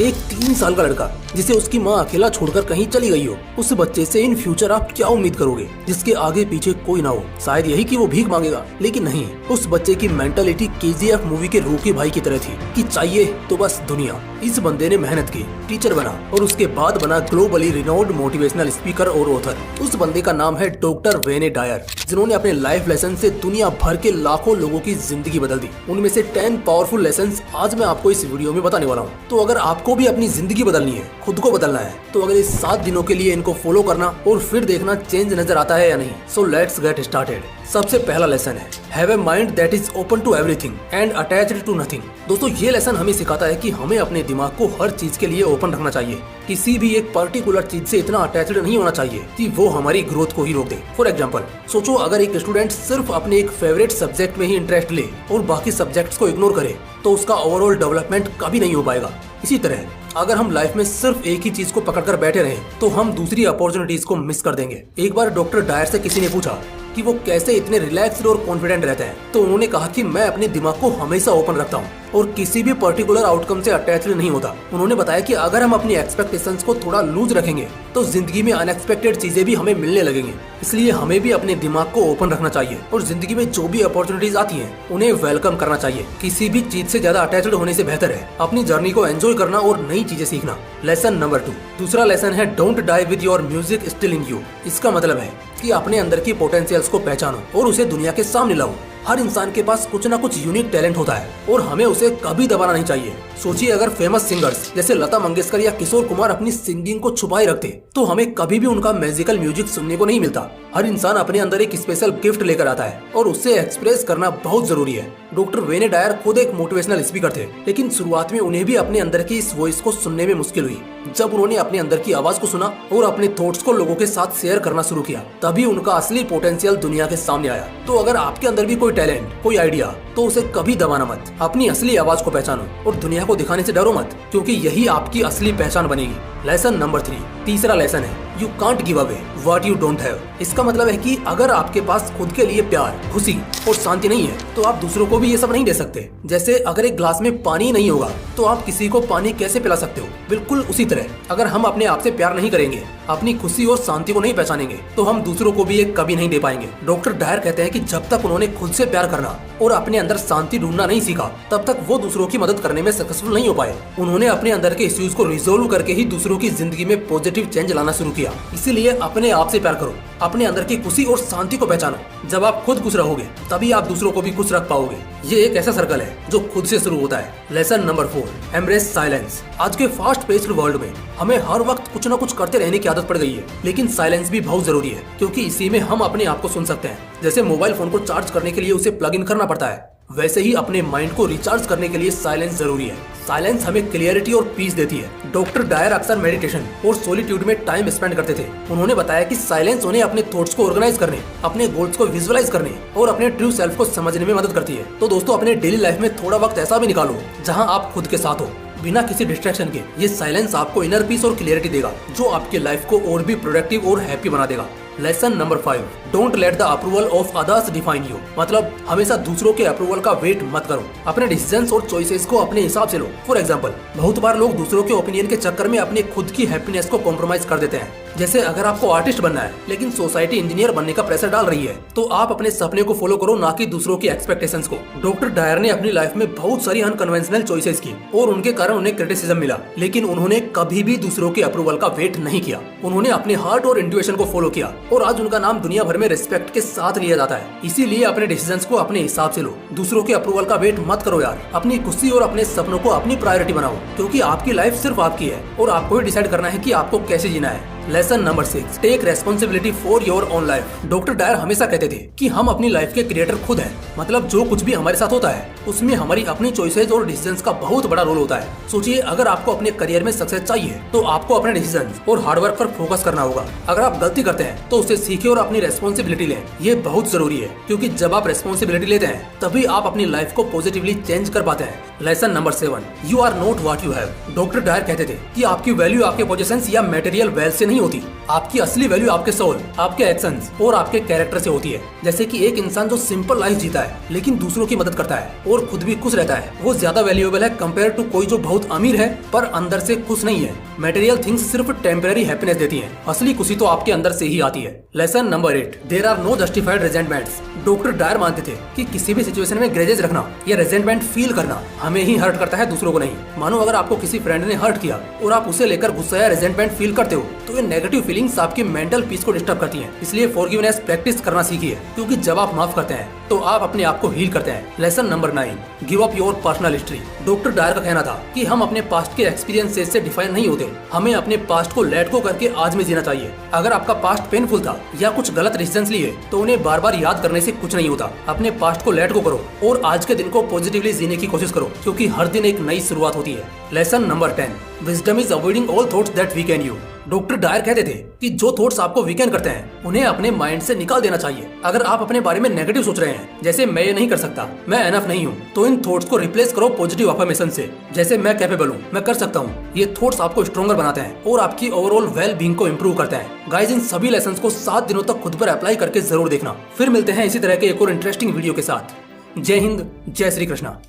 एक 3 साल का लड़का जिसे उसकी माँ अकेला छोड़कर कहीं चली गई हो, उस बच्चे से इन फ्यूचर आप क्या उम्मीद करोगे जिसके आगे पीछे कोई ना हो? शायद यही कि वो भीख मांगेगा, लेकिन नहीं। उस बच्चे की मेंटालिटी केजीएफ मूवी के रोकी भाई की तरह थी कि चाहिए तो बस दुनिया। इस बंदे ने मेहनत की, टीचर बना और उसके बाद बना ग्लोबली रिनाउंड मोटिवेशनल स्पीकर और ऑथर। उस बंदे का नाम है डॉक्टर वेने डायर, जिन्होंने अपने लाइफ लेसन से दुनिया भर के लाखों लोगों की जिंदगी बदल दी। उनमें से 10 पावरफुल लेसन आज मैं आपको इस वीडियो में बताने वाला हूँ। तो अगर आपको भी अपनी जिंदगी बदलनी है, खुद को बदलना है, तो अगर इस 7 दिनों के लिए इनको फॉलो करना और फिर देखना चेंज नजर आता है या नहीं। So let's get started. सबसे पहला लेसन है have a mind that is open to everything and attached to nothing. दोस्तों, ये लेसन हमें सिखाता है कि हमें अपने दिमाग को हर चीज के लिए ओपन रखना चाहिए। किसी भी एक पर्टिकुलर चीज से इतना अटैच्ड नहीं होना चाहिए कि वो हमारी ग्रोथ को ही रोक दे। फॉर एग्जाम्पल, सोचो अगर एक स्टूडेंट सिर्फ अपने एक फेवरेट सब्जेक्ट में ही इंटरेस्ट ले और बाकी सब्जेक्ट्स को इग्नोर करे, तो उसका ओवरऑल डेवलपमेंट कभी नहीं हो पाएगा। इसी तरह अगर हम लाइफ में सिर्फ एक ही चीज को पकड़कर बैठे रहे, तो हम दूसरी अपॉर्चुनिटीज को मिस कर देंगे। एक बार डॉक्टर डायर से किसी ने पूछा कि वो कैसे इतने रिलैक्स्ड और कॉन्फिडेंट रहते हैं, तो उन्होंने कहा कि मैं अपने दिमाग को हमेशा ओपन रखता हूँ और किसी भी पर्टिकुलर आउटकम से अटैच्ड नहीं होता। उन्होंने बताया कि अगर हम अपनी एक्सपेक्टेशंस को थोड़ा लूज रखेंगे, तो जिंदगी में अनएक्सपेक्टेड चीजें भी हमें मिलने लगेंगी। इसलिए हमें भी अपने दिमाग को ओपन रखना चाहिए और जिंदगी में जो भी अपॉर्चुनिटीज आती हैं, उन्हें वेलकम करना चाहिए। किसी भी चीज से ज्यादा अटैच्ड होने से बेहतर है अपनी जर्नी को एंजॉय करना और नई चीजें सीखना। लेसन नंबर 2, दूसरा लेसन है don't die with your music still in you. इसका मतलब है कि अपने अंदर की पोटेंशियल्स को पहचानो और उसे दुनिया के सामने लाओ। हर इंसान के पास कुछ ना कुछ यूनिक टैलेंट होता है और हमें उसे कभी दबाना नहीं चाहिए। सोचिए अगर फेमस सिंगर्स जैसे लता मंगेशकर या किशोर कुमार अपनी सिंगिंग को छुपाए रखते, तो हमें कभी भी उनका मैजिकल म्यूजिक सुनने को नहीं मिलता। हर इंसान अपने अंदर एक स्पेशल गिफ्ट लेकर आता है और उससे एक्सप्रेस करना बहुत जरूरी है। डॉक्टर वेने डायर खुद एक मोटिवेशनल स्पीकर थे, लेकिन शुरुआत में उन्हें भी अपने अंदर की इस वॉइस को सुनने में मुश्किल हुई। जब उन्होंने अपने अंदर की आवाज को सुना और अपने थॉट्स को लोगों के साथ शेयर करना शुरू किया, तभी उनका असली पोटेंशियल दुनिया के सामने आया। तो अगर आपके अंदर भी कोई टैलेंट, कोई आइडिया, तो उसे कभी दबाना मत। अपनी असली आवाज को पहचानो और दुनिया को दिखाने से डरो मत, क्योंकि यही आपकी असली पहचान बनेगी। लेसन नंबर 3, तीसरा लेसन है you can't give away what you don't have. इसका मतलब है कि अगर आपके पास खुद के लिए प्यार, खुशी और शांति नहीं है, तो आप दूसरों को भी ये सब नहीं दे सकते। जैसे अगर एक ग्लास में पानी नहीं होगा, तो आप किसी को पानी कैसे पिला सकते हो? बिल्कुल उसी तरह अगर हम अपने आप से प्यार नहीं करेंगे, अपनी खुशी और शांति को नहीं पहचानेंगे, तो हम दूसरों को भी ये कभी नहीं दे पाएंगे। डॉक्टर डायर कहते हैं कि जब तक उन्होंने खुद से प्यार करना और अपने अंदर शांति ढूंढना नहीं सीखा, तब तक वो दूसरों की मदद करने में सक्सेसफुल नहीं हो पाए। उन्होंने अपने अंदर के इश्यूज को रिजोल्व करके ही दूसरों की जिंदगी में पॉजिटिव चेंज लाना शुरू किया। इसीलिए अपने आप से प्यार करो, अपने अंदर की खुशी और शांति को पहचानो। जब आप खुद खुश रहोगे, तभी आप दूसरों को भी खुश रख पाओगे। ये एक ऐसा सर्कल है जो खुद से शुरू होता है। Lesson number 4, embrace silence. आज के फास्ट पेस्ड वर्ल्ड में हमें हर वक्त कुछ न कुछ करते रहने की आदत पड़ गई है, लेकिन साइलेंस भी बहुत जरूरी है, क्योंकि इसी में हम अपने आप को सुन सकते हैं। जैसे मोबाइल फोन को चार्ज करने के लिए उसे प्लग इन करना पड़ता है, वैसे ही अपने माइंड को रिचार्ज करने के लिए साइलेंस जरूरी है। साइलेंस हमें क्लियरिटी और पीस देती है। डॉक्टर डायर अक्सर मेडिटेशन और सॉलिट्यूड में टाइम स्पेंड करते थे। उन्होंने बताया कि साइलेंस उन्हें अपने थॉट्स को ऑर्गेनाइज करने, अपने गोल्स को विजुअलाइज करने और अपने ट्रू सेल्फ को समझने में मदद करती है। तो दोस्तों, अपने डेली लाइफ में थोड़ा वक्त ऐसा भी निकालो जहाँ आप खुद के साथ हो, बिना किसी डिस्ट्रैक्शन के। ये साइलेंस आपको इनर पीस और क्लियरिटी देगा, जो आपकी लाइफ को और भी प्रोडक्टिव और हैप्पी बना देगा। Lesson number 5, don't let the approval of others define you. मतलब हमेशा दूसरों के अप्रूवल का वेट मत करो, अपने डिसीजंस और चॉइसेस को अपने हिसाब से लो। फॉर एग्जांपल, बहुत बार लोग दूसरों के ओपिनियन के चक्कर में अपने खुद की हैप्पीनेस को कॉम्प्रोमाइज कर देते हैं। जैसे अगर आपको आर्टिस्ट बनना है, लेकिन सोसाइटी इंजीनियर बनने का प्रेशर डाल रही है, तो आप अपने सपने को फॉलो करो, ना कि दूसरों की एक्सपेक्टेशंस को। डॉक्टर डायर ने अपनी लाइफ में बहुत सारी अनकन्वेंशनल चॉइसेस की और उनके कारण उन्हें क्रिटिसिज्म मिला, लेकिन उन्होंने कभी भी दूसरों के अप्रूवल का वेट नहीं किया। उन्होंने अपने हार्ट और इंट्यूशन को फॉलो किया और आज उनका नाम दुनिया भर में रिस्पेक्ट के साथ लिया जाता है। इसीलिए अपने डिसीजंस को अपने हिसाब से लो, दूसरों के अप्रूवल का वेट मत करो यार। अपनी खुशी और अपने सपनों को अपनी प्रायोरिटी बनाओ, क्योंकि आपकी लाइफ सिर्फ आपकी है और आपको ही डिसाइड करना है कि आपको कैसे जीना है। Lesson number 6, take responsibility for your own life. Doctor Dyer हमेशा कहते थे कि हम अपनी लाइफ के क्रिएटर खुद हैं। मतलब जो कुछ भी हमारे साथ होता है, उसमें हमारी अपनी चॉइसेस और डिसीजंस का बहुत बड़ा रोल होता है। सोचिए अगर आपको अपने करियर में सक्सेस चाहिए, तो आपको अपने डिसीजंस और हार्डवर्क पर फोकस करना होगा। अगर आप गलती करते हैं, तो उसे सीखें और अपनी रेस्पॉन्सिबिलिटी लें। ये बहुत जरूरी है, क्योंकि जब आप रेस्पॉन्सिबिलिटी लेते हैं, तभी आप अपनी लाइफ को पॉजिटिवली चेंज कर पाते हैं। Lesson number 7, you are not what you have. Doctor Dyer कहते थे कि आपकी वैल्यू आपके पोजीशंस या मटेरियल वेल्थ से नहीं होती। आपकी असली वैल्यू आपके सोल, आपके एक्शंस और आपके कैरेक्टर से होती है। जैसे कि एक इंसान जो सिंपल लाइफ जीता है लेकिन दूसरों की मदद करता है और खुद भी खुश रहता है, वो ज्यादा वैल्यूएबल है कंपेयर टू कोई जो बहुत अमीर है पर अंदर से खुश नहीं है। मटेरियल थिंग्स सिर्फ टेम्पररी हैप्पीनेस देती हैं, असली खुशी तो आपके अंदर से ही आती है। Lesson number 8, there are no justified resentments. Doctor Dyer मानते थे कि किसी भी सिचुएशन में ग्रेजेस रखना या रेजेंटमेंट फील करना हमें ही हर्ट करता है, दूसरों को नहीं। मानो अगर आपको किसी फ्रेंड ने हर्ट किया और आप उसे लेकर गुस्सा या रेजेंटमेंट फील करते हो तो ये नेगेटिव फीलिंग्स आपकी मेंटल पीस को डिस्टर्ब करती हैं। इसलिए फॉरगिवनेस प्रैक्टिस करना सीखिए, क्योंकि जब आप माफ करते हैं तो आप अपने आप को हील करते हैं। Lesson number 9, give up your personal history. Doctor Dyer का कहना था कि हम अपने पास्ट के एक्सपीरियंसेस से डिफाइन नहीं होते, हमें अपने पास्ट को लेट गो करके आज में जीना चाहिए। अगर आपका पास्ट पेनफुल था या कुछ गलत डिसीजंस लिए तो उन्हें बार बार याद करने से कुछ नहीं होता। अपने पास्ट को लेट गो करो और आज के दिन को पॉजिटिवली जीने की कोशिश करो, क्योंकि हर दिन एक नई शुरुआत होती है। Lesson number 10, wisdom is avoiding all thoughts that weaken you. Doctor Dyer कहते थे कि जो थॉट्स आपको वीकेंड करते हैं उन्हें अपने माइंड से निकाल देना चाहिए। अगर आप अपने बारे में नेगेटिव सोच रहे हैं, जैसे मैं ये नहीं कर सकता, मैं एनफ नहीं हूँ, तो इन थॉट्स को रिप्लेस करो पॉजिटिव अफर्मेशन से, जैसे मैं कैपेबल हूँ, मैं कर सकता हूँ। ये थॉट्स आपको स्ट्रॉन्गर बनाते हैं और आपकी ओवरऑल वेल बीइंग को इम्प्रूव करते हैं। गाइस, इन सभी लेसन्स को 7 दिनों तक खुद पर अप्लाई करके जरूर देखना। फिर मिलते हैं इसी तरह के एक और इंटरेस्टिंग वीडियो के साथ। जय हिंद, जय श्री कृष्णा।